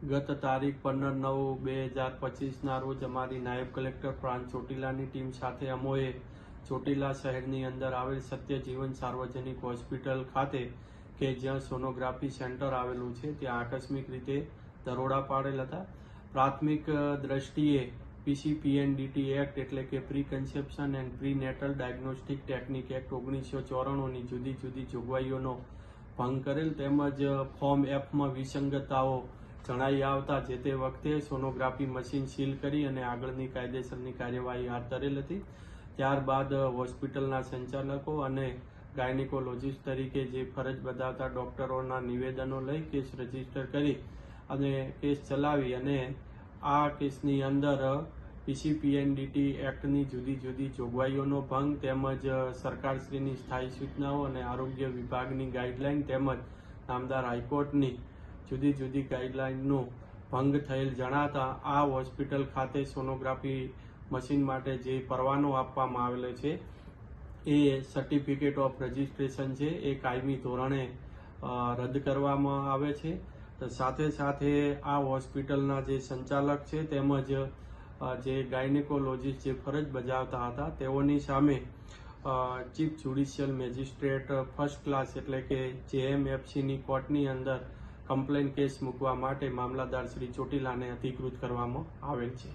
ગત તારીખ 15/9/2025ના રોજ અમારી નાયબ કલેક્ટર પ્રાંત ચોટીલાની ટીમ સાથે અમોએ ચોટીલા શહેરની અંદર આવેલ સત્યજીવન સાર્વજનિક હોસ્પિટલ ખાતે કે જ્યાં સોનોગ્રાફી સેન્ટર આવેલું છે ત્યાં આકસ્મિક રીતે દરોડા પાડેલ હતા. પ્રાથમિક દ્રષ્ટિએ PCPNDT એક્ટ એટલે કે preconception and prenatal diagnostic technique act 1994ની જુદી જુદી જોગવાઈઓનો ભંગ કરેલ તેમજ ફોર્મ Fમાં વિસંગતતાઓ જણાઈ આવતા જે તે વખતે સોનોગ્રાફી મશીન સીલ કરી અને આગળની કાયદેસરની કાર્યવાહી હાથ ધરેલ હતી. ત્યારબાદ હોસ્પિટલના સંચાલકો અને ગાયનેકોલોજીસ્ટ તરીકે જે ફરજ બજાવતા ડોક્ટરોના નિવેદનો લઈ કેસ રજીસ્ટર કરી અને કેસ ચલાવી અને આ કેસની અંદર PCPNDT એક્ટની જુદી જુદી જોગવાઈઓનો ભંગ તેમજ સરકારશ્રીની સ્થાયી સૂચનાઓ અને આરોગ્ય વિભાગની ગાઈડલાઈન તેમજ નામદાર હાઈકોર્ટની જુદી જુદી ગાઈડલાઈનનો ભંગ થયેલ જણાતા આ હોસ્પિટલ ખાતે સોનોગ્રાફી મશીન માટે જે પરવાનો આપવામાં આવેલો છે એ સર્ટિફિકેટ ઓફ રજિસ્ટ્રેશન છે એ કાયમી ધોરણે રદ કરવામાં આવે છે. સાથે સાથે આ હોસ્પિટલના જે સંચાલક છે તેમજ જે ગાયનેકોલોજીસ્ટ જે ફરજ બજાવતા હતા તેઓની સામે chief judicial magistrate first class એટલે કે JMFCની કોર્ટની અંદર કમ્પ્લેન કેસ મૂકવા માટે મામલતદાર શ્રી ચોટીલાને અધિકૃત કરવામાં આવેલ છે.